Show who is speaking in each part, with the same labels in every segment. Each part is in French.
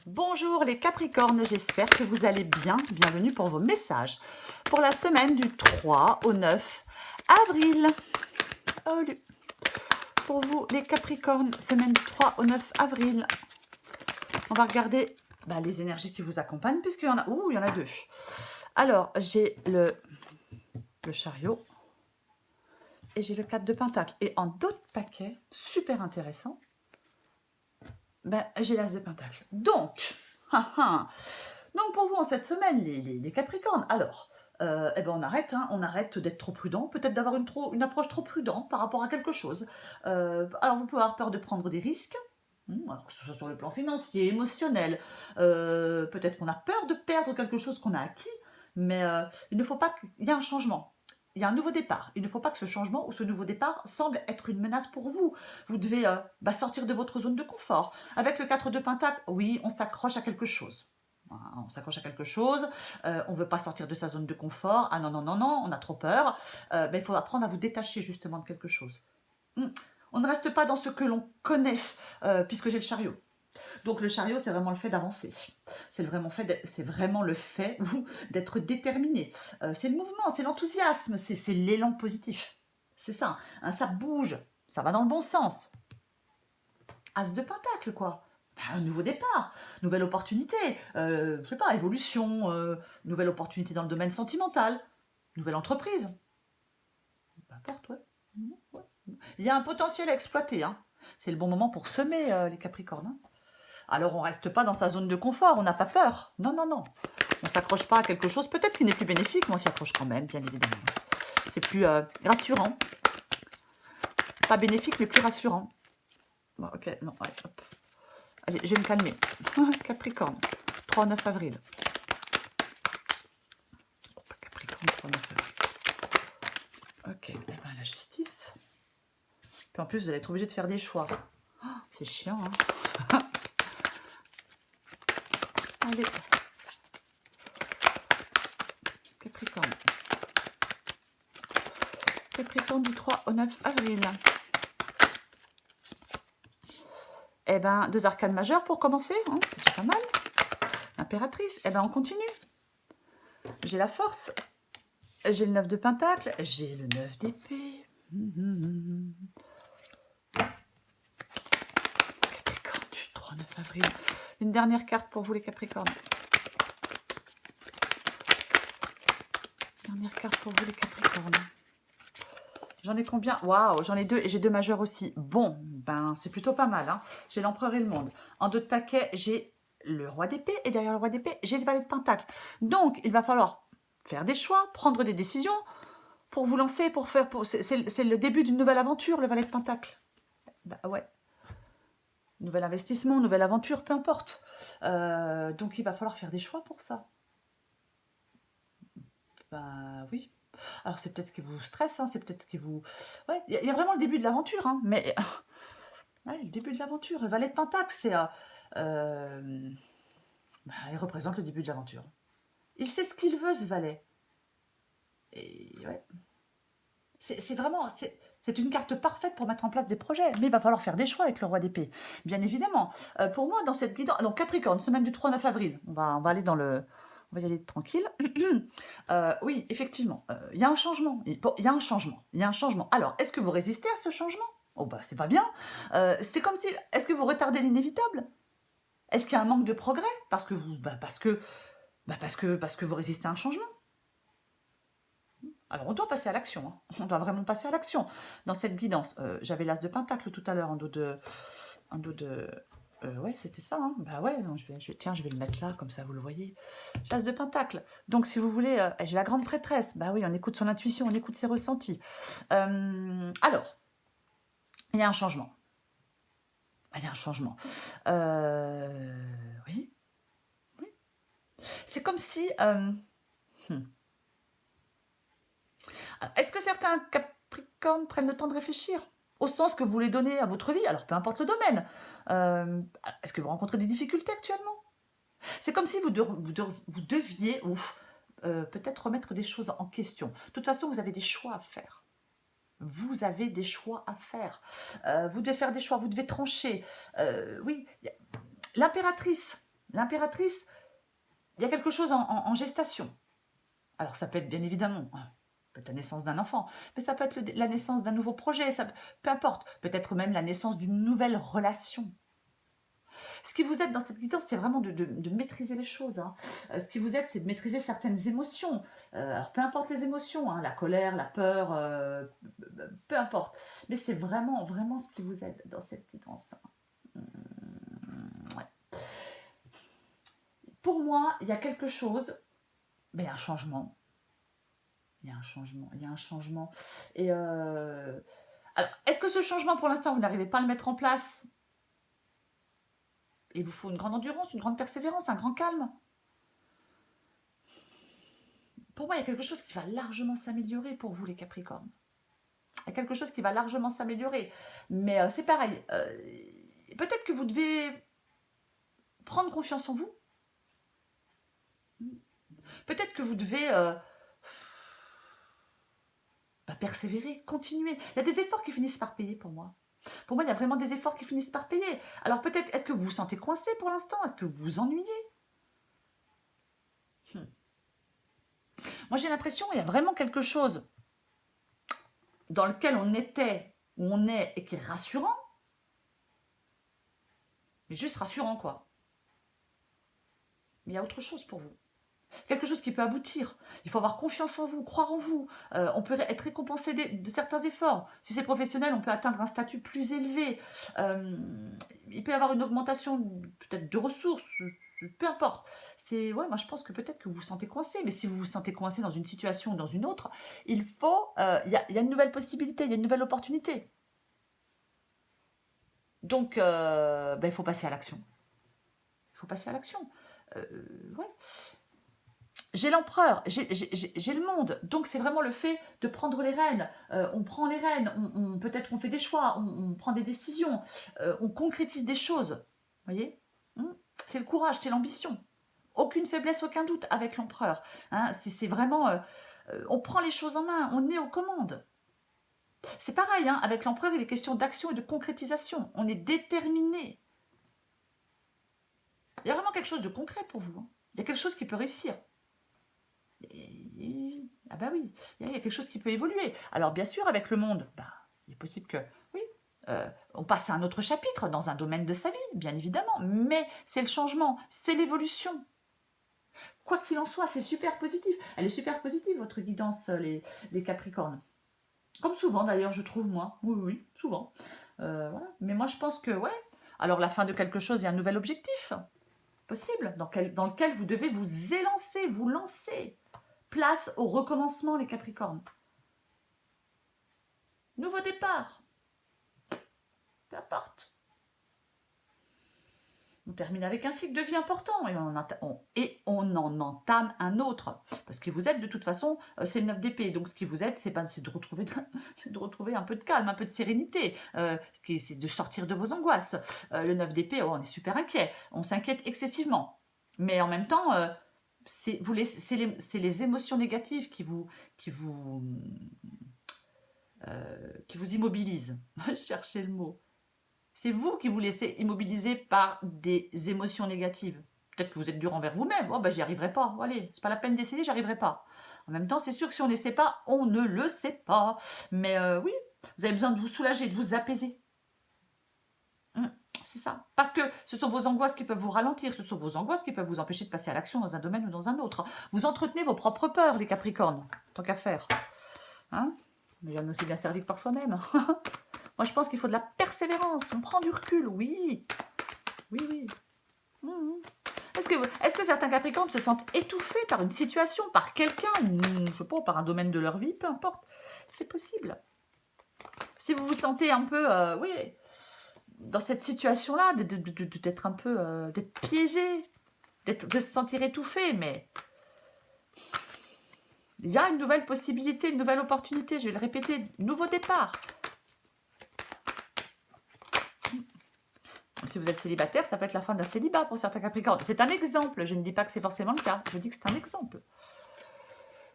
Speaker 1: Bonjour les Capricornes, j'espère que vous allez bien. Bienvenue pour vos messages pour la semaine du 3 au 9 avril. Pour vous les Capricornes, semaine du 3 au 9 avril. On va regarder les énergies qui vous accompagnent puisqu'il y en a, il y en a deux. Alors, j'ai le chariot et j'ai le 4 de Pentacle. Et en d'autres paquets, super intéressant, j'ai l'As de Pentacle. Donc, pour vous en cette semaine, les Capricornes, alors, on arrête d'être trop prudent, peut-être d'avoir une approche trop prudente par rapport à quelque chose. Alors, vous pouvez avoir peur de prendre des risques, alors que ce soit sur le plan financier, émotionnel, peut-être qu'on a peur de perdre quelque chose qu'on a acquis, mais il ne faut pas qu'il y ait un changement. Il y a un nouveau départ. Il ne faut pas que ce changement ou ce nouveau départ semble être une menace pour vous. Vous devez sortir de votre zone de confort. Avec le 4 de Pentacle, oui, on s'accroche à quelque chose. On s'accroche à quelque chose, on ne veut pas sortir de sa zone de confort. Ah non, non, non, non, on a trop peur. Il faut apprendre à vous détacher justement de quelque chose. On ne reste pas dans ce que l'on connaît, puisque j'ai le chariot. Donc le chariot, c'est vraiment le fait d'avancer. C'est vraiment le fait d'être déterminé. C'est le mouvement, c'est l'enthousiasme, c'est l'élan positif. C'est ça, hein, ça bouge, ça va dans le bon sens. As de Pentacle, quoi. Un nouveau départ, nouvelle opportunité, je sais pas, évolution, nouvelle opportunité dans le domaine sentimental, nouvelle entreprise. Peu importe, ouais. Il y a un potentiel à exploiter, hein. C'est le bon moment pour semer les Capricornes, hein. Alors on reste pas dans sa zone de confort, on n'a pas peur. Non, non, non. On s'accroche pas à quelque chose, peut-être qui n'est plus bénéfique, mais on s'y accroche quand même, bien évidemment. C'est plus rassurant. Pas bénéfique, mais plus rassurant. Bon, ok, non, allez, hop. Allez, je vais me calmer. Capricorne, 3 au 9 avril. Capricorne, 3 au 9 avril. Ok, et la justice. Puis en plus, vous allez être obligé de faire des choix. Oh, c'est chiant, hein. Allez. Capricorne. Capricorne du 3 au 9 avril. Deux arcanes majeures pour commencer, hein, c'est pas mal. Impératrice, on continue. J'ai la force, j'ai le 9 de Pentacle, j'ai le 9 d'épée. Capricorne du 3 au 9 avril. Une dernière carte pour vous les Capricornes. Dernière carte pour vous les Capricornes. J'en ai combien? Waouh, j'en ai deux et j'ai deux majeurs aussi. Bon, c'est plutôt pas mal, hein. J'ai l'empereur et le monde. En d'autres paquets, j'ai le roi d'épée et derrière le roi d'épée, j'ai le valet de Pentacle. Donc, il va falloir faire des choix, prendre des décisions pour vous lancer, c'est le début d'une nouvelle aventure, le valet de Pentacle. Ouais. Nouvel investissement, nouvelle aventure, peu importe. Donc, il va falloir faire des choix pour ça. Oui. Alors, c'est peut-être ce qui vous stresse, hein, c'est peut-être ce qui vous... Ouais, il y a vraiment le début de l'aventure, hein, mais... Ouais, le début de l'aventure. Le valet de Pentacle, c'est... il représente le début de l'aventure. Il sait ce qu'il veut, ce valet. Et ouais. C'est vraiment... C'est une carte parfaite pour mettre en place des projets. Mais il va falloir faire des choix avec le roi d'épée. Bien évidemment. Pour moi, dans cette guidance... Donc, Capricorne, semaine du 3 au 9 avril. On va aller dans le... On va y aller tranquille. Oui, effectivement, il y a un changement. Il y a un changement. Alors, est-ce que vous résistez à ce changement? Oh c'est pas bien. C'est comme si... Est-ce que vous retardez l'inévitable? Est-ce qu'il y a un manque de progrès? Parce que vous... parce que vous résistez à un changement. Alors, on doit passer à l'action. Hein. On doit vraiment passer à l'action dans cette guidance. J'avais l'As de Pentacle tout à l'heure en dos de... ouais, c'était ça. Hein. Ouais, non, je vais le mettre là, comme ça vous le voyez. L'As de Pentacle. Donc, si vous voulez, j'ai la grande prêtresse. Oui, on écoute son intuition, on écoute ses ressentis. Alors, il y a un changement. Il y a un changement. Oui. C'est comme si... Est-ce que certains Capricornes prennent le temps de réfléchir au sens que vous voulez donner à votre vie? Alors, peu importe le domaine. Est-ce que vous rencontrez des difficultés actuellement? C'est comme si vous deviez peut-être remettre des choses en question. De toute façon, vous avez des choix à faire. Vous avez des choix à faire. Vous devez faire des choix, vous devez trancher. Oui, l'impératrice. l'impératrice, il y a quelque chose en gestation. Alors, ça peut être bien évidemment, ça peut être la naissance d'un enfant, mais ça peut être la naissance d'un nouveau projet, peu importe, peut-être même la naissance d'une nouvelle relation. Ce qui vous aide dans cette guidance, c'est vraiment de maîtriser les choses. Hein. Ce qui vous aide, c'est de maîtriser certaines émotions. Alors, peu importe les émotions, hein, la colère, la peur, peu importe. Mais c'est vraiment, vraiment ce qui vous aide dans cette guidance. Ouais. Pour moi, il y a quelque chose, mais il y a un changement. Il y a un changement, il y a un changement. Et alors, est-ce que ce changement, pour l'instant, vous n'arrivez pas à le mettre en place? Il vous faut une grande endurance, une grande persévérance, un grand calme. Pour moi, il y a quelque chose qui va largement s'améliorer pour vous, les Capricornes. Il y a quelque chose qui va largement s'améliorer. Mais c'est pareil. Peut-être que vous devez prendre confiance en vous. Peut-être que vous devez persévérer, continuer. Il y a des efforts qui finissent par payer pour moi. Pour moi, il y a vraiment des efforts qui finissent par payer. Alors peut-être, est-ce que vous vous sentez coincé pour l'instant? Est-ce que vous vous ennuyez? Moi, j'ai l'impression qu'il y a vraiment quelque chose dans lequel on était, où on est, et qui est rassurant. Mais juste rassurant, quoi. Mais il y a autre chose pour vous. Quelque chose qui peut aboutir. Il faut avoir confiance en vous, croire en vous. On peut être récompensé de certains efforts. Si c'est professionnel, on peut atteindre un statut plus élevé. Il peut y avoir une augmentation peut-être de ressources, peu importe. Moi je pense que peut-être que vous vous sentez coincé, mais si vous vous sentez coincé dans une situation ou dans une autre, il y a une nouvelle possibilité, il y a une nouvelle opportunité. Donc, il faut passer à l'action. Il faut passer à l'action. Ouais. J'ai l'empereur, j'ai le monde, donc c'est vraiment le fait de prendre les rênes. On prend les rênes, peut-être on fait des choix, on prend des décisions, on concrétise des choses. Vous voyez, c'est le courage, c'est l'ambition. Aucune faiblesse, aucun doute avec l'empereur. Hein, c'est vraiment, on prend les choses en main, on est aux commandes. C'est pareil, hein, avec l'empereur, il est question d'action et de concrétisation. On est déterminé. Il y a vraiment quelque chose de concret pour vous. Hein. Il y a quelque chose qui peut réussir. Ah bah oui, il y a quelque chose qui peut évoluer. Alors bien sûr, avec le monde, il est possible que, oui, on passe à un autre chapitre dans un domaine de sa vie, bien évidemment, mais c'est le changement, c'est l'évolution. Quoi qu'il en soit, c'est super positif. Elle est super positive, votre guidance, les Capricornes. Comme souvent d'ailleurs, je trouve, moi. Oui, souvent. Voilà. Mais moi, je pense que, ouais, alors la fin de quelque chose, il y a un nouvel objectif possible, dans lequel vous devez vous élancer, vous lancer. Place au recommencement, les Capricornes. Nouveau départ. Peu importe. On termine avec un cycle de vie important et on en entame un autre. Parce que vous êtes, de toute façon, c'est le 9 d'épée. Donc, ce qui vous aide, c'est de retrouver un peu de calme, un peu de sérénité. C'est de sortir de vos angoisses. Le 9 d'épée, on est super inquiet. On s'inquiète excessivement. Mais en même temps, c'est les émotions négatives qui vous immobilisent. Cherchez le mot. C'est vous qui vous laissez immobiliser par des émotions négatives. Peut-être que vous êtes dur envers vous-même. Oh, j'y arriverai pas. Bon, allez, c'est pas la peine d'essayer, j'y arriverai pas. En même temps, c'est sûr que si on n'essaie pas, on ne le sait pas. Mais oui, vous avez besoin de vous soulager, de vous apaiser. C'est ça. Parce que ce sont vos angoisses qui peuvent vous ralentir, ce sont vos angoisses qui peuvent vous empêcher de passer à l'action dans un domaine ou dans un autre. Vous entretenez vos propres peurs, les Capricornes, tant qu'à faire. Hein? Mais il y en a aussi bien servi que par soi-même. Moi, je pense qu'il faut de la persévérance. On prend du recul, oui. Oui. Est-ce que certains Capricornes se sentent étouffés par une situation, par quelqu'un, je sais pas, par un domaine de leur vie, peu importe. C'est possible. Si vous vous sentez un peu, dans cette situation-là, d'être un peu, d'être piégé, de se sentir étouffé, mais il y a une nouvelle possibilité, une nouvelle opportunité, je vais le répéter, nouveau départ. Si vous êtes célibataire, ça peut être la fin d'un célibat pour certains Capricornes. C'est un exemple, je ne dis pas que c'est forcément le cas, je dis que c'est un exemple.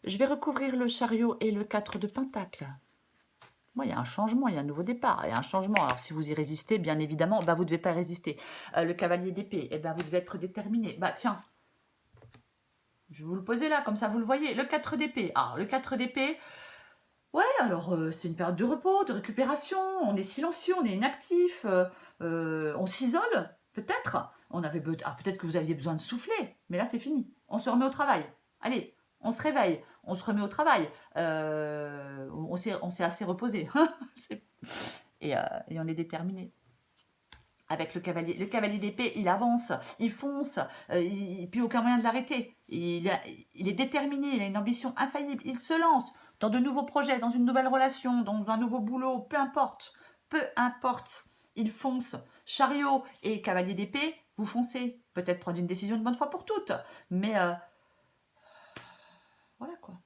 Speaker 1: Je vais recouvrir le chariot et le 4 de Pentacle. Moi, il y a un changement, il y a un nouveau départ, il y a un changement. Alors, si vous y résistez, bien évidemment, bah, vous ne devez pas y résister. Le cavalier d'épée, eh ben, vous devez être déterminé. Bah, tiens, je vais vous le poser là, comme ça, vous le voyez. Le 4 d'épée. Alors, le 4 d'épée, ouais, alors, c'est une période de repos, de récupération. On est silencieux, on est inactif. On s'isole, peut-être. Peut-être que vous aviez besoin de souffler, mais là, c'est fini. On se remet au travail. Allez, on se réveille, on se remet au travail. On s'est assez reposé. C'est- et on est déterminé. Avec le cavalier d'épée, il avance, il fonce, puis aucun moyen de l'arrêter. Il est déterminé, il a une ambition infaillible, il se lance dans de nouveaux projets, dans une nouvelle relation, dans un nouveau boulot, peu importe, il fonce. Chariot et cavalier d'épée, vous foncez. Peut-être prendre une décision une bonne fois pour toutes, mais voilà quoi.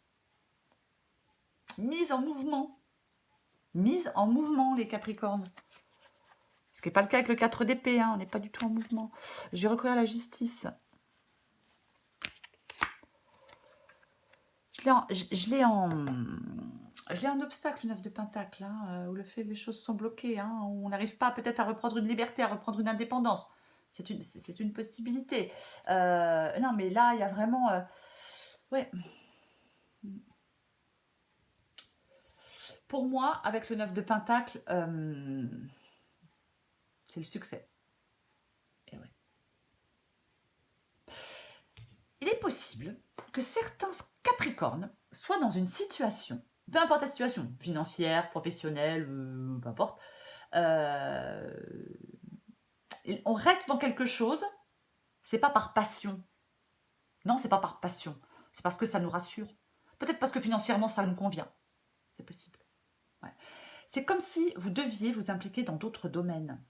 Speaker 1: Mise en mouvement. Mise en mouvement, les Capricornes. Ce qui n'est pas le cas avec le 4 d'épée, hein, on n'est pas du tout en mouvement. Je vais recourir à la justice. Je l'ai en obstacle, le 9 de Pentacle, hein, où le fait les choses sont bloquées, hein, où on n'arrive pas peut-être à reprendre une liberté, à reprendre une indépendance. C'est une possibilité. Non, mais là, il y a vraiment... ouais. Pour moi, avec le 9 de Pentacle, c'est le succès. Et ouais. Il est possible que certains Capricornes soient dans une situation, peu importe la situation, financière, professionnelle, peu importe, on reste dans quelque chose, c'est pas par passion. Non, c'est pas par passion. C'est parce que ça nous rassure. Peut-être parce que financièrement, ça nous convient. C'est possible. Ouais. C'est comme si vous deviez vous impliquer dans d'autres domaines.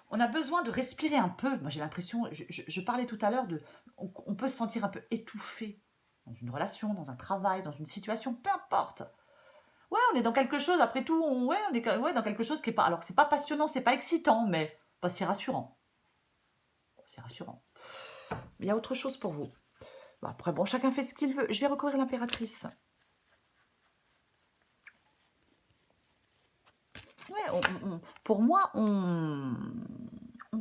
Speaker 1: On a besoin de respirer un peu. Moi, j'ai l'impression, je parlais tout à l'heure de... On peut se sentir un peu étouffé dans une relation, dans un travail, dans une situation, peu importe. Ouais, on est dans quelque chose, après tout, on est dans quelque chose qui est pas... Alors, c'est pas passionnant, c'est pas excitant, mais bah, c'est rassurant. C'est rassurant. Il y a autre chose pour vous. Bon, après, bon, chacun fait ce qu'il veut. Je vais recourir à l'impératrice. Ouais, pour moi, on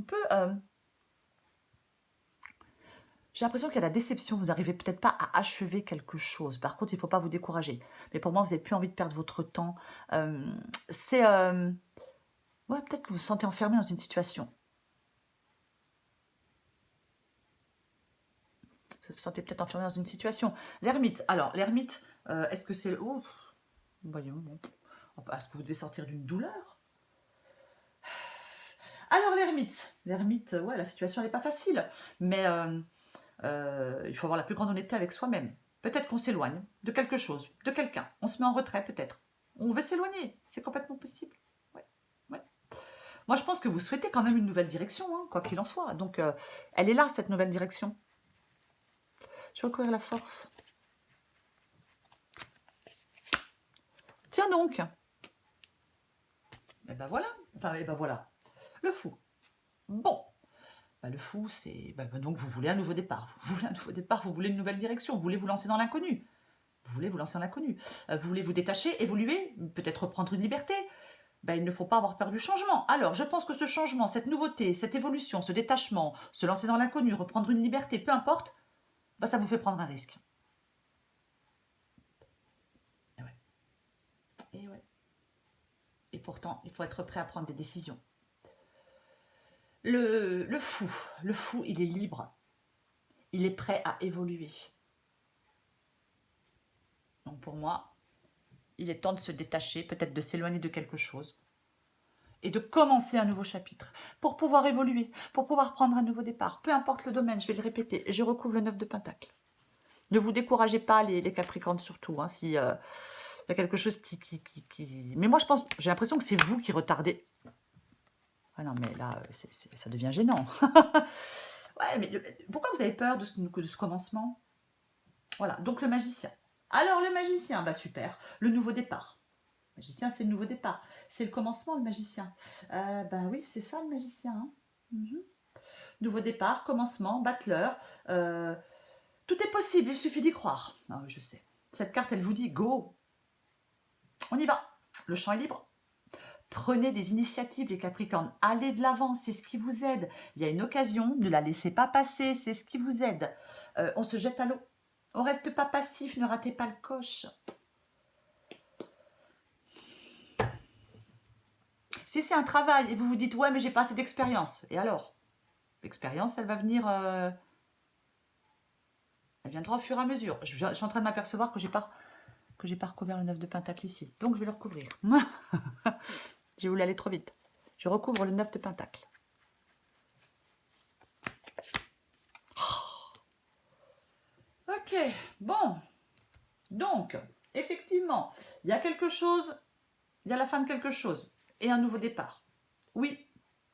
Speaker 1: peut... j'ai l'impression qu'il y a la déception. Vous n'arrivez peut-être pas à achever quelque chose. Par contre, il ne faut pas vous décourager. Mais pour moi, vous n'avez plus envie de perdre votre temps. C'est... ouais, peut-être que vous vous sentez enfermé dans une situation. Vous vous sentez peut-être enfermé dans une situation. L'ermite. Alors, l'ermite, est-ce que c'est... Oh, voyons, bon. Est-ce que vous devez sortir d'une douleur? Alors, l'ermite. L'ermite, ouais, la situation n'est pas facile. Mais il faut avoir la plus grande honnêteté avec soi-même. Peut-être qu'on s'éloigne de quelque chose, de quelqu'un. On se met en retrait, peut-être. On veut s'éloigner. C'est complètement possible. Ouais, ouais. Moi, je pense que vous souhaitez quand même une nouvelle direction, hein, quoi qu'il en soit. Donc, elle est là, cette nouvelle direction. Je vais recourir la force. Tiens donc. Et ben voilà. Enfin, et ben voilà. Le fou. Bon. Ben, le fou, c'est... donc, vous voulez un nouveau départ. Vous voulez un nouveau départ, vous voulez une nouvelle direction. Vous voulez vous lancer dans l'inconnu. Vous voulez vous lancer dans l'inconnu. Vous voulez vous détacher, évoluer, peut-être reprendre une liberté. Ben, il ne faut pas avoir peur du changement. Alors, je pense que ce changement, cette nouveauté, cette évolution, ce détachement, se lancer dans l'inconnu, reprendre une liberté, peu importe, ben, ça vous fait prendre un risque. Et ouais. Et ouais. Et pourtant, il faut être prêt à prendre des décisions. Le fou, il est libre. Il est prêt à évoluer. Donc pour moi, il est temps de se détacher, peut-être de s'éloigner de quelque chose et de commencer un nouveau chapitre pour pouvoir évoluer, pour pouvoir prendre un nouveau départ. Peu importe le domaine, je vais le répéter, je recouvre le 9 de Pentacle. Ne vous découragez pas, les Capricornes surtout, hein, si il y a quelque chose qui... Mais moi, je pense, j'ai l'impression que c'est vous qui retardez. Ah non, mais là, ça devient gênant. Ouais, mais pourquoi vous avez peur de ce commencement? Voilà, donc le magicien. Alors, le magicien, bah super, le nouveau départ. Le magicien, c'est le nouveau départ. C'est le commencement, le magicien. Ben oui, c'est ça, le magicien. Hein. Nouveau départ, commencement, battleur. Tout est possible, il suffit d'y croire. Ah oui, je sais. Cette carte, elle vous dit go. On y va. Le champ est libre. Prenez des initiatives, les Capricornes. Allez de l'avant, c'est ce qui vous aide. Il y a une occasion, ne la laissez pas passer, c'est ce qui vous aide. On se jette à l'eau. On reste pas passif, ne ratez pas le coche. Si c'est un travail et vous vous dites « ouais, mais j'ai pas assez d'expérience », et alors? L'expérience, elle va venir... elle viendra au fur et à mesure. Je suis en train de m'apercevoir que j'ai pas recouvert le 9 de Pentacle ici. Donc, je vais le recouvrir. J'ai voulu aller trop vite. Je recouvre le 9 de Pentacle. Ok, bon. Donc, effectivement, il y a quelque chose, il y a la fin de quelque chose et un nouveau départ. Oui,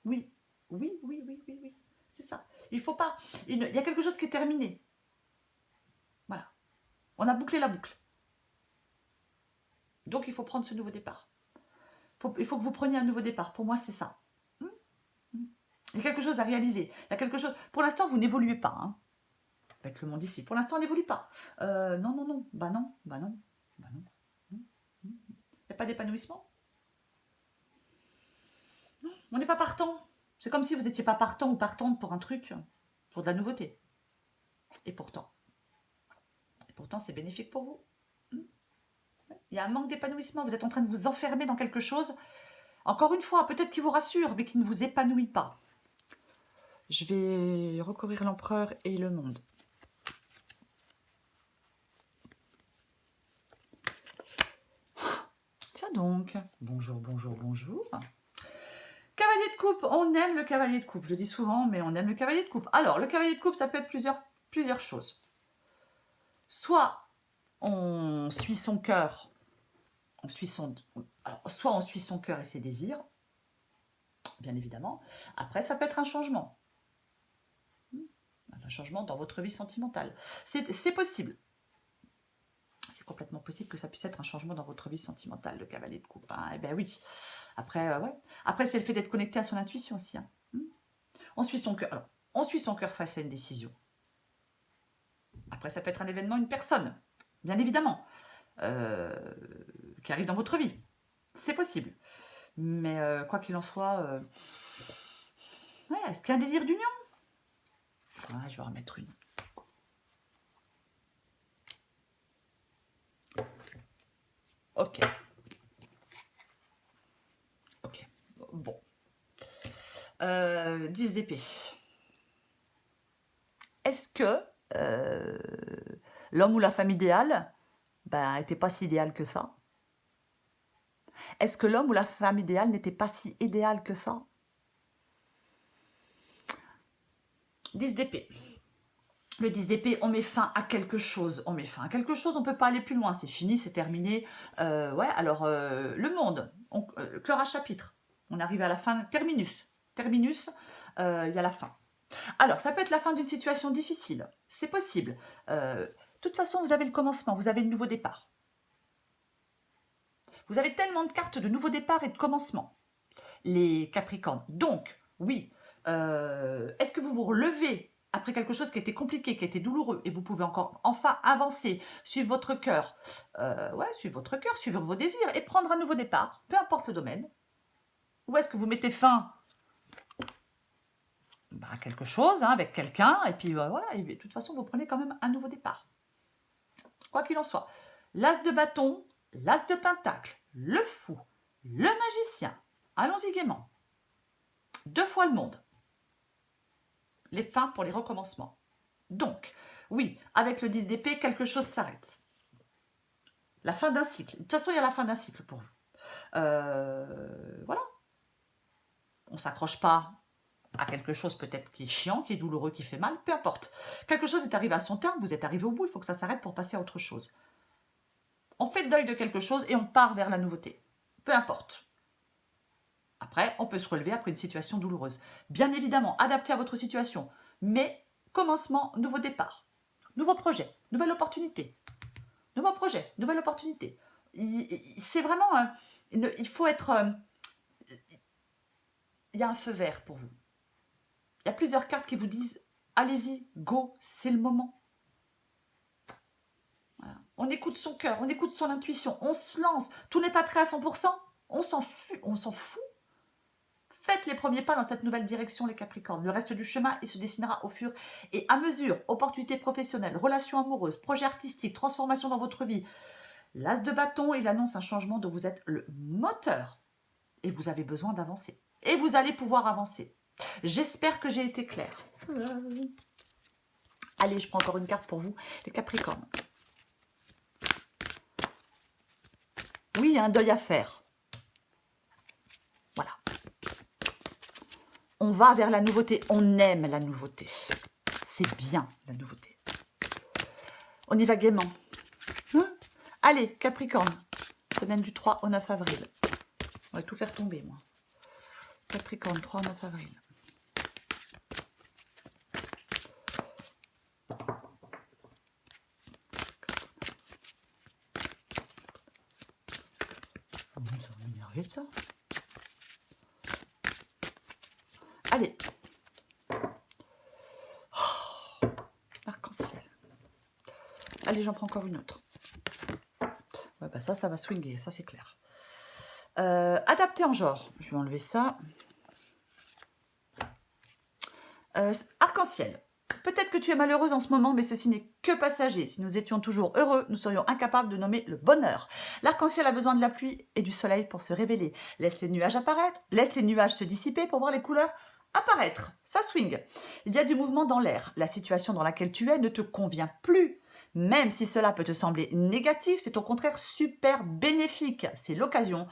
Speaker 1: oui, oui, oui, oui, oui, oui. C'est ça. Il faut pas... Il y a quelque chose qui est terminé. Voilà. On a bouclé la boucle. Donc, il faut prendre ce nouveau départ. Il faut que vous preniez un nouveau départ. Pour moi, c'est ça. Il y a quelque chose à réaliser. Il y a quelque chose... Pour l'instant, vous n'évoluez pas. Hein, avec le monde ici. Pour l'instant, on n'évolue pas. Non, non, non. Bah non, bah non, bah non. Il n'y a pas d'épanouissement. On n'est pas partant. C'est comme si vous n'étiez pas partant ou partante pour un truc, pour de la nouveauté. Et pourtant c'est bénéfique pour vous. Il y a un manque d'épanouissement. Vous êtes en train de vous enfermer dans quelque chose. Encore une fois, peut-être qui vous rassure, mais qui ne vous épanouit pas. Je vais recouvrir l'empereur et le monde. Tiens donc. Bonjour, bonjour, bonjour. Cavalier de coupe, on aime le cavalier de coupe. Je le dis souvent, mais on aime le cavalier de coupe. Alors, le cavalier de coupe, ça peut être plusieurs choses. Soit on suit son cœur, soit on suit son cœur et ses désirs, bien évidemment. Après, ça peut être un changement. Un changement dans votre vie sentimentale. C'est possible. C'est complètement possible que ça puisse être un changement dans votre vie sentimentale, le cavalier de coupe. Hein. Eh bien oui. Après, ouais. Après, c'est le fait d'être connecté à son intuition aussi. Hein. On suit son cœur. Alors, on suit son cœur face à une décision. Après, ça peut être un événement, une personne, bien évidemment, qui arrive dans votre vie. C'est possible. Mais quoi qu'il en soit, ouais, est-ce qu'il y a un désir d'union? Ouais, je vais en remettre une. Ok. Ok. Bon. 10 d'épée. Est-ce que l'homme ou la femme idéale n'était pas si idéal que ça? Est-ce que l'homme ou la femme idéale n'était pas si idéal que ça? 10 d'épée. Le 10 d'épée, on met fin à quelque chose. On met fin à quelque chose, on ne peut pas aller plus loin. C'est fini, c'est terminé. Ouais, alors, le monde, clore un chapitre. On arrive à la fin, terminus. Terminus, il y a la fin. Alors, ça peut être la fin d'une situation difficile. C'est possible. De toute façon, vous avez le commencement, vous avez le nouveau départ. Vous avez tellement de cartes de nouveau départ et de commencement, les Capricornes. Donc, oui, est-ce que vous vous relevez après quelque chose qui était compliqué, qui était douloureux, et vous pouvez encore enfin avancer, suivre votre cœur, ouais, suivre votre cœur, suivre vos désirs, et prendre un nouveau départ, peu importe le domaine. Ou est-ce que vous mettez fin à quelque chose, hein, avec quelqu'un, et puis voilà, et de toute façon, vous prenez quand même un nouveau départ. Quoi qu'il en soit, l'as de bâton, l'as de pentacle, le fou, le magicien, allons-y gaiement. 2 fois le monde. Les fins pour les recommencements. Donc, oui, avec le 10 d'épée, quelque chose s'arrête. La fin d'un cycle. De toute façon, il y a la fin d'un cycle pour vous. Voilà. On ne s'accroche pas à quelque chose peut-être qui est chiant, qui est douloureux, qui fait mal, peu importe. Quelque chose est arrivé à son terme, vous êtes arrivé au bout, il faut que ça s'arrête pour passer à autre chose. On fait le deuil de quelque chose et on part vers la nouveauté. Peu importe. Après, on peut se relever après une situation douloureuse. Bien évidemment, adapté à votre situation. Mais commencement, nouveau départ. Nouveau projet, nouvelle opportunité. Nouveau projet, nouvelle opportunité. C'est vraiment... il faut être... il y a un feu vert pour vous. Il y a plusieurs cartes qui vous disent « Allez-y, go, c'est le moment ». Voilà. On écoute son cœur, on écoute son intuition, on se lance. Tout n'est pas prêt à 100%, On s'en fout. Faites les premiers pas dans cette nouvelle direction, les Capricornes. Le reste du chemin, il se dessinera au fur et à mesure. Opportunités professionnelles, relations amoureuses, projets artistiques, transformation dans votre vie. L'as de bâton, il annonce un changement dont vous êtes le moteur. Et vous avez besoin d'avancer. Et vous allez pouvoir avancer. J'espère que j'ai été claire. Allez, je prends encore une carte pour vous, les Capricornes. Oui, il y a un deuil à faire. Voilà. On va vers la nouveauté. On aime la nouveauté. C'est bien, la nouveauté. On y va gaiement. Allez, Capricorne. Semaine du 3 au 9 avril. On va tout faire tomber, moi. Capricorne, 3 au 9 avril. Ça va m'énerver, ça. Allez. Oh, arc-en-ciel. Allez, j'en prends encore une autre. Ouais, bah ça va swinguer, ça c'est clair. Adapté en genre. Je vais enlever ça. Arc-en-ciel. Peut-être que tu es malheureuse en ce moment, mais ceci n'est que passager. Si nous étions toujours heureux, nous serions incapables de nommer le bonheur. L'arc-en-ciel a besoin de la pluie et du soleil pour se révéler. Laisse les nuages apparaître, laisse les nuages se dissiper pour voir les couleurs apparaître. Ça swing. Il y a du mouvement dans l'air. La situation dans laquelle tu es ne te convient plus. Même si cela peut te sembler négatif, c'est au contraire super bénéfique. C'est l'occasion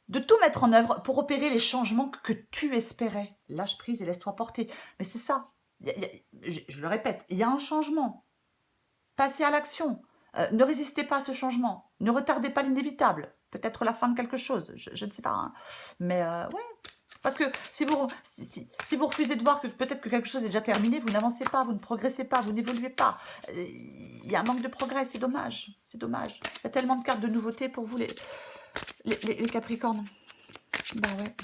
Speaker 1: de tout mettre en œuvre pour opérer les changements que tu espérais. Lâche prise et laisse-toi porter. Mais c'est ça. Je le répète, il y a un changement. Passez à l'action. Ne résistez pas à ce changement. Ne retardez pas l'inévitable. Peut-être la fin de quelque chose. Je ne sais pas. Hein. Mais ouais. Parce que si vous refusez de voir que peut-être que quelque chose est déjà terminé, vous n'avancez pas, vous ne progressez pas, vous n'évoluez pas. Il y a un manque de progrès, c'est dommage. C'est dommage. Il y a tellement de cartes de nouveautés pour vous, les Capricornes. Bah ouais.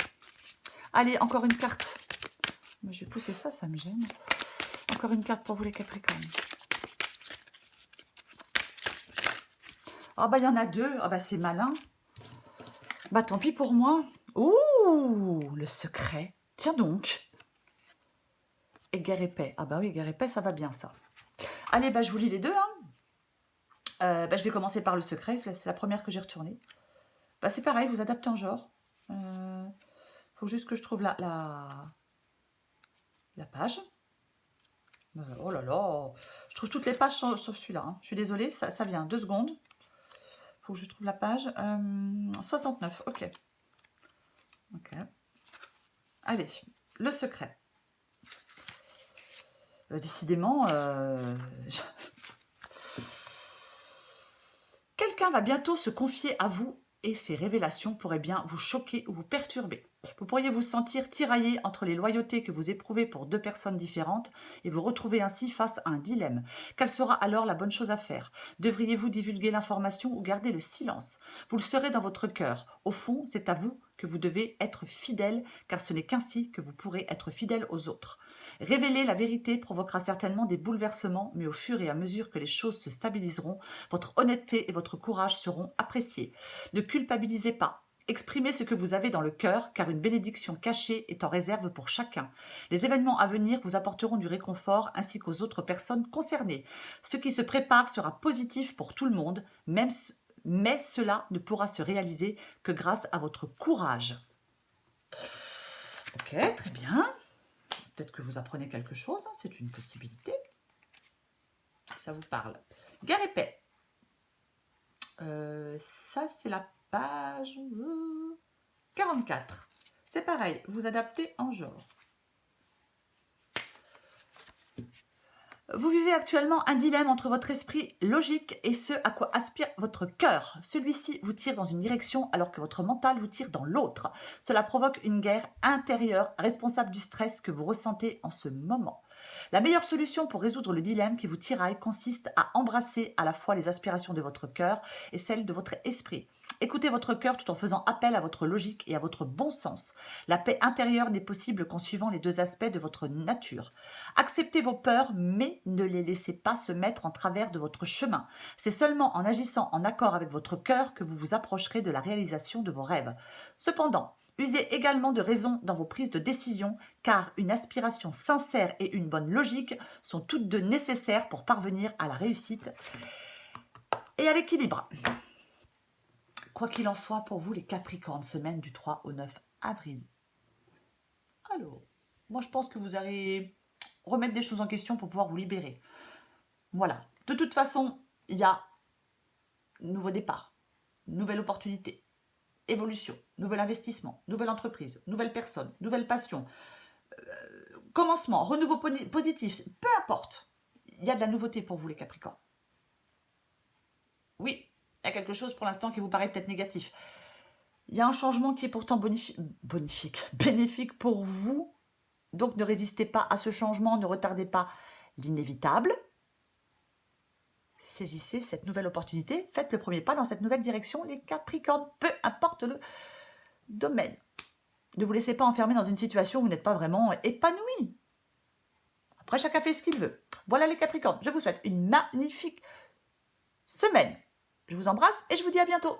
Speaker 1: Allez, encore une carte. Je vais pousser ça, ça me gêne. Encore une carte pour vous, les Capricornes. Ah bah, il y en a deux. Ah bah, c'est malin. Bah, tant pis pour moi. Ouh, le secret. Tiens donc. Et guerre et paix. Ah bah oui, guerre et paix, ça va bien, ça. Allez, bah, je vous lis les deux. Hein. Bah, je vais commencer par le secret. C'est la première que j'ai retournée. Bah, c'est pareil, vous adaptez en genre. Faut juste que je trouve la page. Oh là là, je trouve toutes les pages sauf celui-là. Hein. Je suis désolée, ça vient. 2 secondes. Faut que je trouve la page. 69, ok. Ok. Allez, le secret. Décidément, quelqu'un va bientôt se confier à vous et ces révélations pourraient bien vous choquer ou vous perturber. Vous pourriez vous sentir tiraillé entre les loyautés que vous éprouvez pour 2 personnes différentes et vous retrouver ainsi face à un dilemme. Quelle sera alors la bonne chose à faire? Devriez-vous divulguer l'information ou garder le silence? Vous le serez dans votre cœur. Au fond, c'est à vous que vous devez être fidèle, car ce n'est qu'ainsi que vous pourrez être fidèle aux autres. Révéler la vérité provoquera certainement des bouleversements, mais au fur et à mesure que les choses se stabiliseront, votre honnêteté et votre courage seront appréciés. Ne culpabilisez pas. Exprimez ce que vous avez dans le cœur, car une bénédiction cachée est en réserve pour chacun. Les événements à venir vous apporteront du réconfort ainsi qu'aux autres personnes concernées. Ce qui se prépare sera positif pour tout le monde, mais cela ne pourra se réaliser que grâce à votre courage. Ok, très bien. Peut-être que vous apprenez quelque chose, hein, c'est une possibilité. Ça vous parle. Guerre et paix. Ça, c'est la page 44. C'est pareil, vous adaptez en genre. Vous vivez actuellement un dilemme entre votre esprit logique et ce à quoi aspire votre cœur. Celui-ci vous tire dans une direction alors que votre mental vous tire dans l'autre. Cela provoque une guerre intérieure responsable du stress que vous ressentez en ce moment. La meilleure solution pour résoudre le dilemme qui vous tiraille consiste à embrasser à la fois les aspirations de votre cœur et celles de votre esprit. Écoutez votre cœur tout en faisant appel à votre logique et à votre bon sens. La paix intérieure n'est possible qu'en suivant les deux aspects de votre nature. Acceptez vos peurs, mais ne les laissez pas se mettre en travers de votre chemin. C'est seulement en agissant en accord avec votre cœur que vous vous approcherez de la réalisation de vos rêves. Cependant, usez également de raison dans vos prises de décision, car une aspiration sincère et une bonne logique sont toutes deux nécessaires pour parvenir à la réussite et à l'équilibre. Quoi qu'il en soit, pour vous, les Capricornes, semaine du 3 au 9 avril. Alors, moi je pense que vous allez remettre des choses en question pour pouvoir vous libérer. Voilà. De toute façon, il y a nouveau départ, nouvelle opportunité, évolution, nouvel investissement, nouvelle entreprise, nouvelle personne, nouvelle passion, commencement, renouveau positif, peu importe. Il y a de la nouveauté pour vous, les Capricornes. Oui, il y a quelque chose pour l'instant qui vous paraît peut-être négatif. Il y a un changement qui est pourtant bénéfique pour vous. Donc ne résistez pas à ce changement, ne retardez pas l'inévitable. Saisissez cette nouvelle opportunité, faites le premier pas dans cette nouvelle direction, les Capricornes, peu importe le domaine. Ne vous laissez pas enfermer dans une situation où vous n'êtes pas vraiment épanoui. Après, chacun fait ce qu'il veut. Voilà les Capricornes, je vous souhaite une magnifique semaine. Je vous embrasse et je vous dis à bientôt.